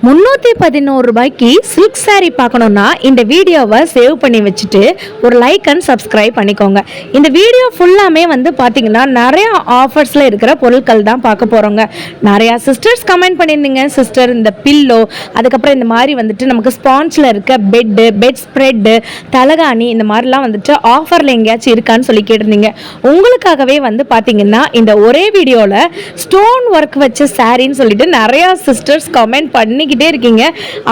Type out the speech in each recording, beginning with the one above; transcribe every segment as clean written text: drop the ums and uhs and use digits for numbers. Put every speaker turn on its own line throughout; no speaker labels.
311 ரூபாய்க்கு silk sorry பார்க்கணுன்னா இந்த வீடியோவை சேவ் பண்ணி வச்சுட்டு ஒரு லைக் அண்ட் சப்ஸ்கிரைப் பண்ணிக்கோங்க. இந்த வீடியோ ஃபுல்லாமே பார்த்தீங்கன்னா நிறைய ஆஃபர்ஸில் இருக்கிற பொருட்கள் தான் பார்க்க போகிறோங்க. நிறையா சிஸ்டர்ஸ் கமெண்ட் பண்ணியிருந்தீங்க, சிஸ்டர் இந்த பில்லோ, அதுக்கப்புறம் இந்த மாதிரி நமக்கு ஸ்பான்ஸில் இருக்க பெட் ஸ்ப்ரெட்டு, தலகாணி இந்த மாதிரிலாம் ஆஃபரில் எங்கேயாச்சும் இருக்கான்னு சொல்லி கேட்டிருந்தீங்க. உங்களுக்காகவே பார்த்தீங்கன்னா இந்த ஒரே வீடியோவில் ஸ்டோன் ஒர்க் வச்ச சாரின்னு சொல்லிட்டு நிறையா சிஸ்டர்ஸ் கமெண்ட் பண்ணிக்கிட்டே இருக்கீங்க.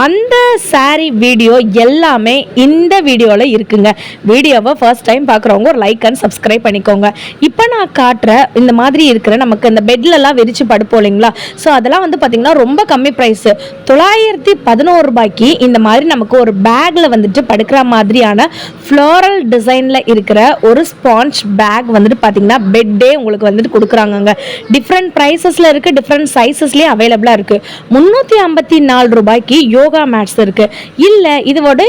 அந்த சாரி வீடியோ எல்லாமே இந்த வீடியோவில் இருக்குங்க. வீடியோவை ஃபர்ஸ்ட் டைம் பார்க்குறவங்க ஒரு லைக் அண்ட் சப்ஸ்கிரைப் பண்ணிக்கோங்க. இப்போ நான் காட்டுற இந்த மாதிரி இருக்கிற நமக்கு இந்த பெட்லலாம் விரிச்சு படுப்போம் இல்லைங்களா, ஸோ அதெல்லாம் பார்த்தீங்கன்னா ரொம்ப கம்மி ப்ரைஸு. 911 ரூபாய்க்கு இந்த மாதிரி நமக்கு ஒரு பேக்கில் படுக்கிற மாதிரியான ஃப்ளோரல் டிசைனில் இருக்கிற ஒரு ஸ்பான்ச் பேக் பார்த்தீங்கன்னா பெட்டே உங்களுக்கு கொடுக்குறாங்க. டிஃப்ரெண்ட் ப்ரைஸஸில் இருக்குது, டிஃப்ரெண்ட் சைஸஸ்லேயே அவைலபிளாக இருக்குது. 354 ரூபாய்க்கு யோகா மேட்ஸ் இருக்குது. இல்லை இதோட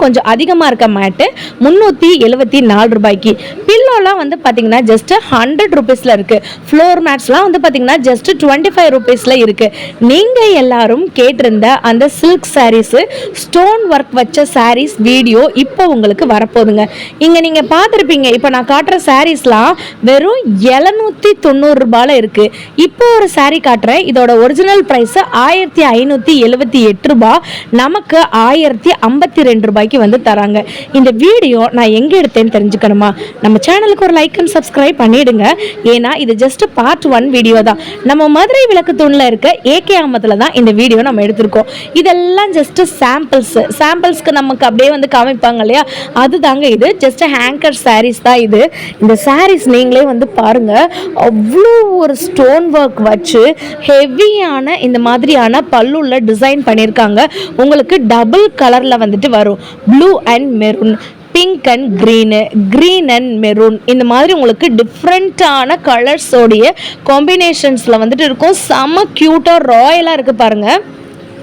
கொஞ்சம் அதிகமாக இருக்க மேட்டு 374 ரூபாய்க்கு. பில்லோலாம் பார்த்தீங்கன்னா ஜஸ்ட் 100 ருபீஸில் இருக்குது. ஃப்ளோர் மேட்ஸ்லாம் பார்த்தீங்கன்னா ஜஸ்ட் 25 ருபீஸில் இருக்குது. நீங்கள் எல்லாரும் கேட்டிருந்த அந்த சில்க் சாரீஸு, ஸ்டோன் ஒர்க் வச்ச சாரீஸ் வீடியோ இப்போ உங்களுக்கு வரப்போகுதுங்க. இங்கே நீங்கள் பார்த்துருப்பீங்க, இப்போ நான் காட்டுற சாரீஸ்லாம் வெறும் 790 ரூபாயில் இருக்குது. இப்போ ஒரு சாரீ காட்டுறேன். இதோட ஒரிஜினல் ப்ரைஸ் 1578 ரூபாய், நமக்கு 1052 ரூபாய்க்கு தராங்க. இந்த வீடியோ நான் எங்கே எடுத்தேன்னு தெரிஞ்சுக்கணுமா? நம்ம சேனலுக்கு ஒரு லைக் அண்ட் சப்ஸ்கிரைப் பண்ணிடுங்க. ஏன்னா இது ஜஸ்ட் பார்ட் 1 வீடியோ தான். நம்ம மதுரை விளக்கு தூணில் இருக்க ஏகே ஆமத்தில் தான் இந்த வீடியோ நம்ம எடுத்திருக்கோம். இதெல்லாம் ஜஸ்ட் சாம்பிள்ஸ்க்கு நமக்கு அப்படியே காமிப்பாங்க இல்லையா, அதுதாங்க இது. ஜஸ்ட் ஹேங்கர் சாரீஸ் தான் இது. இந்த சாரீஸ் நீங்களே பாருங்க, அவ்வளோ ஒரு ஸ்டோன் ஒர்க் வச்சு ஹெவியான இந்த மாதிரியான பல்லுள்ள டிசைன் பண்ணியிருக்காங்க. உங்களுக்கு டபுள் கலரில் வரும். Blue and maroon, pink and green and maroon, இந்த மாதிரி உங்களுக்கு டிஃப்ரெண்ட்டான கலர்ஸோடைய காம்பினேஷன்ஸில் இருக்கும். செம்ம க்யூட்டாக ராயலாக இருக்குது பாருங்கள்.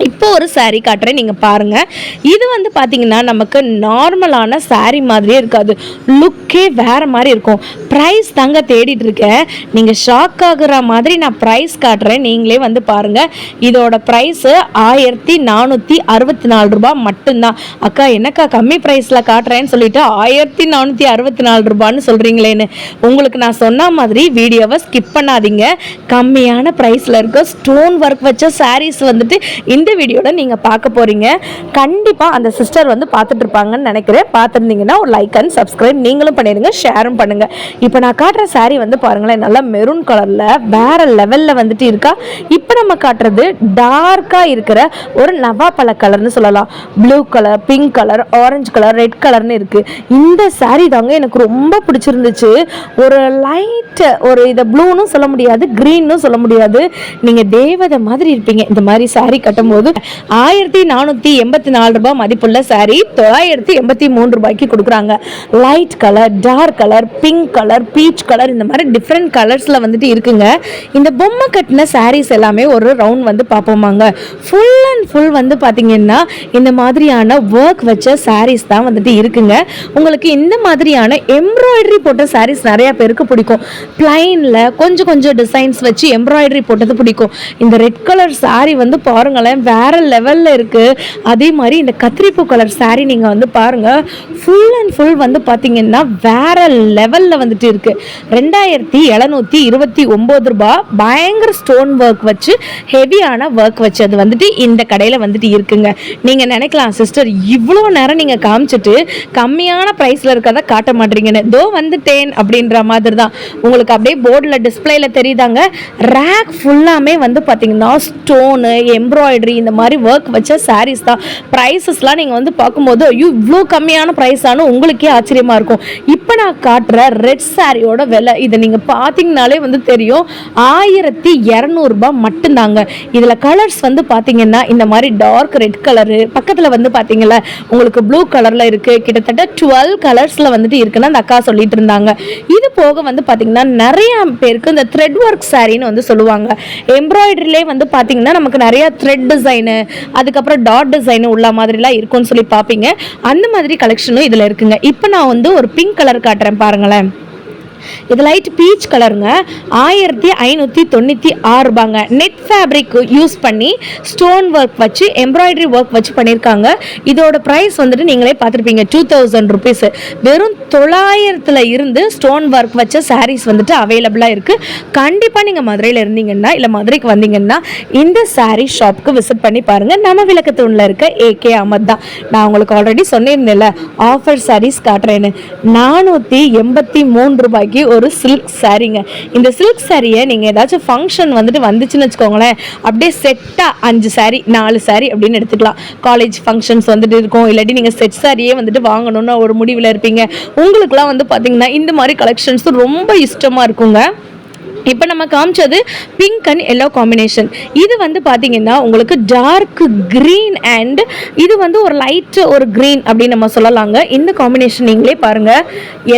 இப்போ ஒரு சாரீ காட்டுறேன், நீங்கள் பாருங்கள். இது பார்த்தீங்கன்னா நமக்கு நார்மலான சாரீ மாதிரியே இருக்காது, லுக்கே வேறு மாதிரி இருக்கும். ப்ரைஸ் தாங்க தேடிட்டு இருக்கேன். நீங்கள் ஷாக் ஆகுற மாதிரி நான் ப்ரைஸ் காட்டுறேன், நீங்களே பாருங்கள். இதோட ப்ரைஸு 1464 ரூபா மட்டும்தான். அக்கா என்னக்கா கம்மி ப்ரைஸில் காட்டுறேன்னு சொல்லிட்டு 1464 ரூபான்னு சொல்கிறீங்களேன்னு. உங்களுக்கு நான் சொன்ன மாதிரி வீடியோவை ஸ்கிப் பண்ணாதீங்க. கம்மியான ப்ரைஸில் இருக்க ஸ்டோன் ஒர்க் வச்ச சாரீஸ் இந்த வீடியோட நீங்க பார்க்க போறீங்க. கண்டிப்பா அந்த சிஸ்டர் பார்த்துட்டு இருப்பாங்கன்னு நினைக்கிறேன். பார்த்துருந்தீங்கன்னா ஒரு லைக் அண்ட் சப்ஸ்கிரைப் நீங்களும் பண்ணிடுங்க, ஷேரும் பண்ணுங்க. இப்போ நான் காட்டுற சாரீ பாருங்களேன், நல்லா மெரூன் கலர்ல வேற லெவல்ல இருக்கா. இப்போ நம்ம காட்டுறது டார்க்கா இருக்கிற ஒரு நவாப்பழ கலர்னு சொல்லலாம். Blue colour, pink colour, orange colour, red கலர்னு இருக்கு. இந்த சாரீ தாங்க எனக்கு ரொம்ப பிடிச்சிருந்துச்சு. ஒரு லைட், ஒரு இதை ப்ளூன்னு சொல்ல முடியாது, கிரீன்னு சொல்ல முடியாது. நீங்க தேவதை மாதிரி இருப்பீங்க இந்த மாதிரி சாரீ கட்டும்போது. 1484 ரூபாய் மதிப்புள்ள சாரி 983 ரூபாய்க்கு கொடுக்குறாங்க. Light colour, dark colour, pink colour, peach colour, இந்த மாதிரி டிஃப்ரெண்ட் கலர்ஸ்ல இருக்குங்க. இந்த பொம்மை கட்டின சாரீஸ் எல்லாமே ஒரு ரவுண்ட் பார்ப்போமாங்க. ஃபுல் அண்ட் ஃபுல் பார்த்தீங்கன்னா இந்த மாதிரியான ஒர்க் வச்ச சாரீஸ் தான் இருக்குங்க. உங்களுக்கு இந்த மாதிரியான எம்ப்ராய்டரி போட்ட சாரீஸ் நிறைய பேருக்கு பிடிக்கும். பிளைன்ல கொஞ்சம் கொஞ்சம் டிசைன்ஸ் வச்சு எம்ப்ராய்டரி போட்டது பிடிக்கும். இந்த ரெட் கலர் சாரி பாருங்களேன், வேற லெவல்ல இருக்கு. அதே மாதிரி இந்த கத்திரிப்பூ கலர் சாரி நீங்க பாருங்க, ஃபுல் அண்ட் ஃபுல் பாத்தீங்கன்னா வேற லெவல்ல இருக்கு. 2729 ரூபாய். பயங்கர ஸ்டோன் ஒர்க் வச்சு ஹெவியான ஒர்க் வச்சு அது இந்த கடையில இருக்குங்க. நீங்க நினைக்கலாம், சிஸ்டர் இவ்வளோ நேரம் நீங்க காமிச்சிட்டு கம்மியான பிரைஸ்ல இருக்கதை காட்ட மாட்டீங்கன்னு. தோ வந்துட்டேன் அப்படின்ற மாதிரி தான் உங்களுக்கு அப்படியே போர்டில் டிஸ்பிளேல தெரியுதாங்க. ரேக் ஃபுல்லாமே பாத்தீங்கன்னா ஸ்டோனு, எம்ப்ராய்டரி, இந்த மாதிரி ஒர்க் வச்ச சாரீஸ் தான். ப்ரைஸஸ்லாம் நீங்கள் பார்க்கும்போது ஐயோ இவ்வளோ கம்மியான ப்ரைஸானு உங்களுக்கே ஆச்சரியமாக இருக்கும். இப்போ நான் காட்டுற ரெட் சாரியோட விலை இதை நீங்கள் பார்த்தீங்கனாலே தெரியும், 1200 ரூபாய் மட்டும்தாங்க. இதில் கலர்ஸ் பார்த்தீங்கன்னா இந்த மாதிரி டார்க் ரெட் கலரு, பக்கத்தில் பார்த்தீங்களா உங்களுக்கு ப்ளூ கலரில் இருக்குது. கிட்டத்தட்ட 12 கலர்ஸில் இருக்குன்னு அந்த அக்கா சொல்லிட்டு இருந்தாங்க. இது போக பார்த்தீங்கன்னா நிறைய பேருக்கு இந்த த்ரெட் ஒர்க் சாரின்னு சொல்லுவாங்க. எம்ப்ராய்டரிலே பார்த்தீங்கன்னா நமக்கு நிறைய த்ரெட் டிசைனு, அதுக்கப்புறம் டாட் டிசைனு உள்ள மாதிரிலாம் இருக்கும்னு சொல்லி பார்ப்பீங்க. அந்த மாதிரி கலெக்ஷனும் இதில் இருக்குங்க. இப்போ நான் ஒரு பிங்க் கலர் காட்டுறேன் பாருங்களேன். இது லைட் பீச் கலருங்க. 1596 ரூபாங்க. நெட் ஃபேப்ரிக் யூஸ் பண்ணி ஸ்டோன் ஒர்க் வச்சு எம்ப்ராய்டரி ஒர்க் வச்சு பண்ணியிருக்காங்க. இதோட ப்ரைஸ் வந்துட்டு நீங்களே பார்த்துருப்பீங்க, 2000 ருபீஸ். வெறும் 900 இருந்து ஸ்டோன் ஒர்க் வச்ச சாரீஸ் வந்துட்டு அவைலபிளாக இருக்குது. கண்டிப்பாக நீங்கள் மதுரையில் இருந்தீங்கன்னா இல்லை மதுரைக்கு வந்தீங்கன்னா இந்த சாரீ ஷாப்புக்கு விசிட் பண்ணி பாருங்கள். நம்ம விளக்கத்தூணில் இருக்க ஏகே அமத் தான். நான் உங்களுக்கு ஆல்ரெடி சொன்னிருந்தேன்ல ஆஃபர் சாரீஸ் காட்டுறேன்னு. 483 ரூபாய்க்கு ஒரு சில்க் சாரீங்க. இந்த சில்க் சாரியை நீங்கள் ஏதாச்சும் ஃபங்க்ஷன் வந்துட்டு வந்துச்சுன்னு வச்சுக்கோங்களேன், அப்படியே செட்டாக 5 சாரீ 4 சாரீ அப்படின்னு எடுத்துக்கலாம். காலேஜ் ஃபங்க்ஷன்ஸ் வந்துட்டு இருக்கும், இல்லாட்டி நீங்கள் செட் சாரியே வந்துட்டு வாங்கணும்னு ஒரு முடிவில் இருப்பீங்க. உங்களுக்குலாம் வந்து பார்த்தீங்கன்னா இந்த மாதிரி கலெக்ஷன்ஸ் ரொம்ப இஷ்டமாக இருக்குங்க. இப்போ நம்ம காமிச்சது பிங்க் அண்ட் எல்லோ காம்பினேஷன். இது வந்து பார்த்தீங்கன்னா உங்களுக்கு டார்க் க்ரீன் அண்ட் இது வந்து ஒரு லைட் ஒரு க்ரீன் அப்படின்னு நம்ம சொல்லலாங்க. இந்த காம்பினேஷன் நீங்களே பாருங்கள்.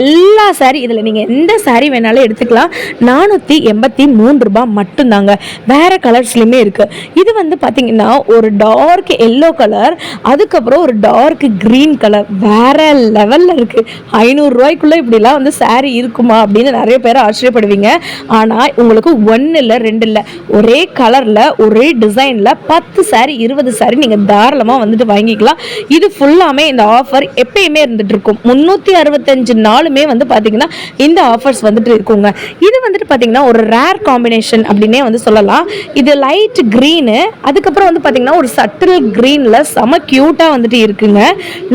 எல்லா சாரீ இதில் நீங்கள் எந்த சாரீ வேணாலும் எடுத்துக்கலாம். 483 ரூபாய் மட்டும்தாங்க. வேறு கலர்ஸ்லையுமே இருக்குது. இது வந்து பார்த்தீங்கன்னா ஒரு டார்க் எல்லோ கலர், அதுக்கப்புறம் ஒரு டார்க் க்ரீன் கலர், வேறு லெவலில் இருக்குது. 500 ரூபாய்க்குள்ளே இப்படிலாம் வந்து சாரீ இருக்குமா அப்படின்னு நிறைய பேர் ஆச்சரியப்படுவீங்க. ஆனால் உங்களுக்கு 1 இல்லை 2 இல்லை, ஒரே கலரில் ஒரே டிசைனில் 10 சாரீ 20 சாரீ நீங்கள் தாராளமாக வந்துட்டு வாங்கிக்கலாம். இது ஃபுல்லாமே இந்த ஆஃபர் எப்பயுமே இருந்துட்டு இருக்கும். 365 நாளுமே வந்து பார்த்தீங்கன்னா இந்த ஆஃபர்ஸ் வந்துட்டு இருக்குங்க. இது வந்துட்டு பார்த்தீங்கன்னா ஒரு ரேர் காம்பினேஷன் அப்படின்னே வந்து சொல்லலாம். இது லைட் க்ரீனு, அதுக்கப்புறம் வந்து பார்த்தீங்கன்னா ஒரு சட்டில் க்ரீனில் செம க்யூட்டாக வந்துட்டு இருக்குங்க.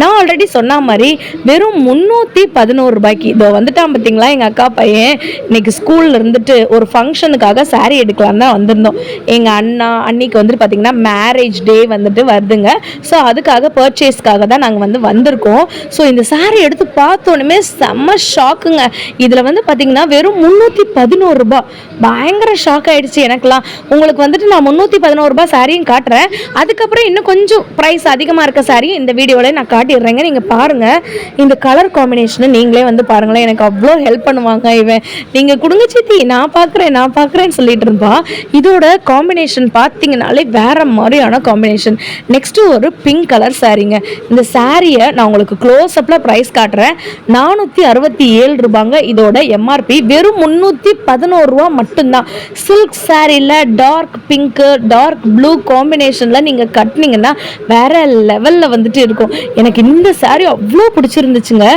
நான் ஆல்ரெடி சொன்ன மாதிரி வெறும் 311 ரூபாய்க்கு இதோ வந்துட்டான் பார்த்தீங்களா எங்கள் அக்கா பையன். இன்னைக்கு ஸ்கூலில் இருந்துட்டு ஒரு ஃபங்க்ஷனுக்காக சாரீ எடுக்கலாம் தான் வந்திருந்தோம். எங்கள் அன்னைக்கு வந்துட்டு பார்த்தீங்கன்னா மேரேஜ் டே வந்துட்டு வருதுங்க. ஸோ அதுக்காக பர்ச்சேஸ்க்காக தான் நாங்கள் வந்து வந்திருக்கோம். ஸோ இந்த சாரீ எடுத்து பார்த்தோன்னே செம்ம ஷாக்குங்க. இதில் வந்து பார்த்தீங்கன்னா வெறும் 311 ரூபாய். பயங்கர ஷாக் ஆகிடுச்சு எனக்குலாம். உங்களுக்கு வந்துட்டு நான் 311 ரூபாய் சாரியும் காட்டுறேன். அதுக்கப்புறம் இன்னும் கொஞ்சம் ப்ரைஸ் அதிகமாக இருக்க சாரீ இந்த வீடியோவில் நான் காட்டிடுறேங்க. நீங்கள் பாருங்கள், இந்த கலர் காம்பினேஷனை நீங்களே வந்து பாருங்களேன். எனக்கு அவ்வளோ ஹெல்ப் பண்ணுவாங்க இவன். நீங்கள் கொடுங்க சித்தி, நான் பார்க்குறேன்னு சொல்லிட்டு இருப்பா. இதோட காம்பினேஷன் பார்த்தீங்கன்னாலே வேற மாதிரியான காம்பினேஷன். நெக்ஸ்ட் ஒரு பிங்க் கலர் சாரீங்க. இந்த சாரியை நான் உங்களுக்கு க்ளோஸ் அப்ல ப்ரைஸ் காட்டுறேன். 467 ரூபாங்க. இதோட எம்ஆர்பி வெறும் 311 ரூபா மட்டும்தான். சில்க் சாரியில் டார்க் பிங்க் டார்க் ப்ளூ காம்பினேஷனில் நீங்கள் கட்டினீங்கன்னா வேற லெவலில் வந்துட்டு இருக்கும். எனக்கு இந்த சாரீ அவ்வளோ பிடிச்சிருந்துச்சுங்க.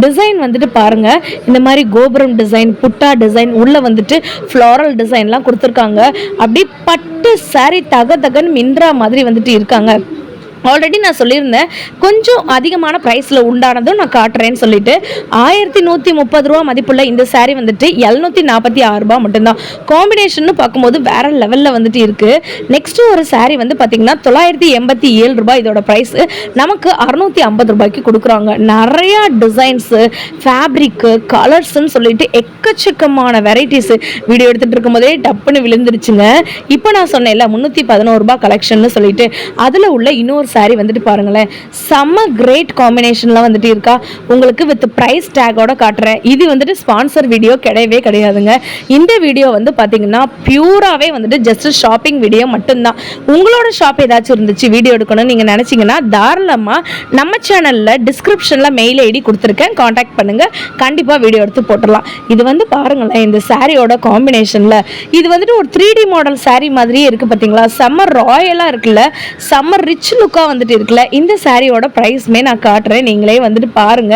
டிசைன் வந்துட்டு பாருங்க, இந்த மாதிரி கோபுரம் டிசைன், புட்டா டிசைன், உள்ள வந்துட்டு ஃப்ளாரல் டிசைன்லாம் கொடுத்துருக்காங்க. அப்படி பட்டு சாரீ தகன்னு மின்றா மாதிரி வந்துட்டு இருக்காங்க. ஆல்ரெடி நான் சொல்லியிருந்தேன் கொஞ்சம் அதிகமான ப்ரைஸில் உண்டானதும் நான் காட்டுறேன்னு சொல்லிட்டு 1130 ரூபா மதிப்புள்ள இந்த சாரீ வந்துட்டு 746 ரூபா மட்டும்தான். காம்பினேஷன் பார்க்கும்போது வேற லெவலில் வந்துட்டு இருக்குது. நெக்ஸ்ட்டு ஒரு சாரீ வந்து பார்த்திங்கன்னா 987 ரூபாய். இதோட ப்ரைஸ் நமக்கு 650 ரூபாய்க்கு கொடுக்குறாங்க. நிறையா டிசைன்ஸு, ஃபேப்ரிக்கு, கலர்ஸ்ன்னு சொல்லிட்டு எக்கச்சக்கமான வெரைட்டிஸு வீடியோ எடுத்துகிட்டு இருக்கும்போதே டப்புன்னு விழுந்துருச்சுங்க. இப்போ நான் சொன்னேன்ல 311 ரூபாய் கலெக்ஷன்னு சொல்லிட்டு, அதில் உள்ள இன்னொரு சாரி வந்துட்டு பாருங்களேன். செம்ம கிரேட் காம்பினேஷன்லாம் வந்துட்டு இருக்கா. உங்களுக்கு வித் ப்ரைஸ் டேக்கோட காட்டுறேன். இது வந்துட்டு ஸ்பான்சர் வீடியோ கிடையவே கிடையாதுங்க. இந்த வீடியோ வந்து பார்த்தீங்கன்னா பியூராகவே வந்துட்டு ஜஸ்ட் ஷாப்பிங் வீடியோ மட்டும்தான். உங்களோட ஷாப் ஏதாச்சும் இருந்துச்சு வீடியோ எடுக்கணும்னு நீங்கள் நினச்சிங்கன்னா தாராளமாக நம்ம சேனலில் டிஸ்கிரிப்ஷனில் மெயில் ஐடி கொடுத்துருக்கேன், காண்டாக்ட் பண்ணுங்கள். கண்டிப்பாக வீடியோ எடுத்து போட்டுடலாம். இது வந்து பாருங்களேன், இந்த சாரியோட காம்பினேஷனில் இது வந்துட்டு ஒரு 3D மாடல் சாரீ மாதிரியே இருக்குது பார்த்தீங்களா. செம்ம ராயலாக இருக்குல்ல, செம்ம ரிச் லுக்காக வந்துட்டு இருக்குல்ல. இந்த சாரியோட ப்ரைஸ்மே நான் காட்டுறேன், நீங்களே வந்துட்டு பாருங்க.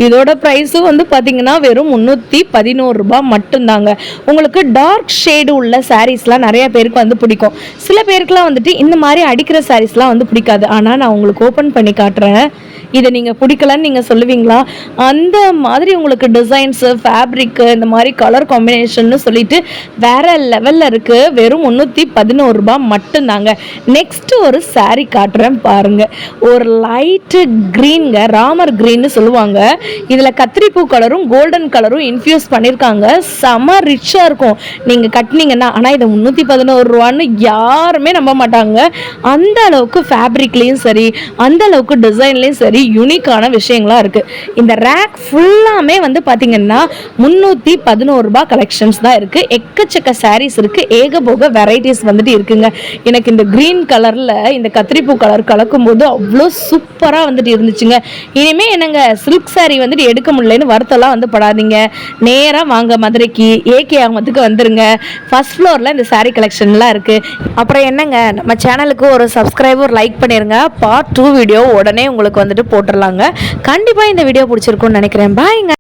இதோட ப்ரைஸும் வந்து பார்த்தீங்கன்னா வெறும் 311 ரூபாய் மட்டும்தாங்க. உங்களுக்கு டார்க் ஷேடு உள்ள சாரீஸ்லாம் நிறைய பேருக்கு வந்து பிடிக்கும். சில பேருக்குலாம் வந்துட்டு இந்த மாதிரி அடிக்கிற சாரீஸ்லாம் வந்து பிடிக்காது. ஆனால் நான் உங்களுக்கு ஓப்பன் பண்ணி காட்டுறேன். இதை நீங்கள் பிடிக்கலன்னு நீங்கள் சொல்லுவீங்களா? அந்த மாதிரி உங்களுக்கு டிசைன்ஸு, ஃபேப்ரிக்கு, இந்த மாதிரி கலர் காம்பினேஷன்னு சொல்லிட்டு வேற லெவலில் இருக்குது. வெறும் 311 ரூபாய் மட்டும்தாங்க. நெக்ஸ்ட்டு ஒரு சாரீ காட்டுறேன் பாருங்கள். ஒரு லைட்டு க்ரீனுங்க, ராமர் க்ரீன்னு சொல்லுவாங்க. இதில் கத்திரிப்பூ கலரும் கோல்டன் கலரும் இன்ஃப்யூஸ் பண்ணியிருக்காங்க. செம ரிச்சாக இருக்கும் நீங்கள் கட்டினீங்கன்னா. ஆனால் இதை 311 ரூபான்னு யாருமே நம்ப மாட்டாங்க. அந்த அளவுக்கு ஃபேப்ரிக்லேயும் சரி, அந்த அளவுக்கு டிசைன்லேயும் சரி யூனிக்கான விஷயங்களாக இருக்குது. இந்த ரேக் ஃபுல்லாமே வந்து பார்த்திங்கன்னா 311 ரூபாய் கலெக்ஷன்ஸ் தான் இருக்குது. எக்கச்சக்க சாரீஸ் இருக்குது, ஏகபோக வெரைட்டிஸ் வந்துட்டு இருக்குங்க. எனக்கு இந்த க்ரீன் கலரில் இந்த கத்திரிப்பூ கலர் கலக்கும் போது அவ்வளோ சூப்பராக வந்துட்டு இருந்துச்சுங்க. இனிமேல் என்னங்க சில்க் சாரீ வந்துட்டு எடுக்க முடியலன்னு வருத்தம்லாம் வந்து படாதீங்க. நேராக வாங்க மதுரைக்கு ஏகே ஆமத்துக்கு வந்துருங்க. ஃபர்ஸ்ட் ஃப்ளோரில் இந்த சாரீ கலெக்ஷன்லாம் இருக்குது. அப்புறம் என்னங்க, நம்ம சேனலுக்கு ஒரு சப்ஸ்கிரைபர் லைக் பண்ணிடுங்க. பார்ட் 2 வீடியோ உடனே உங்களுக்கு வந்துட்டு போட்டுடலாங்க. கண்டிப்பாக இந்த வீடியோ பிடிச்சிருக்கும்னு நினைக்கிறேன். பாய்ங்க.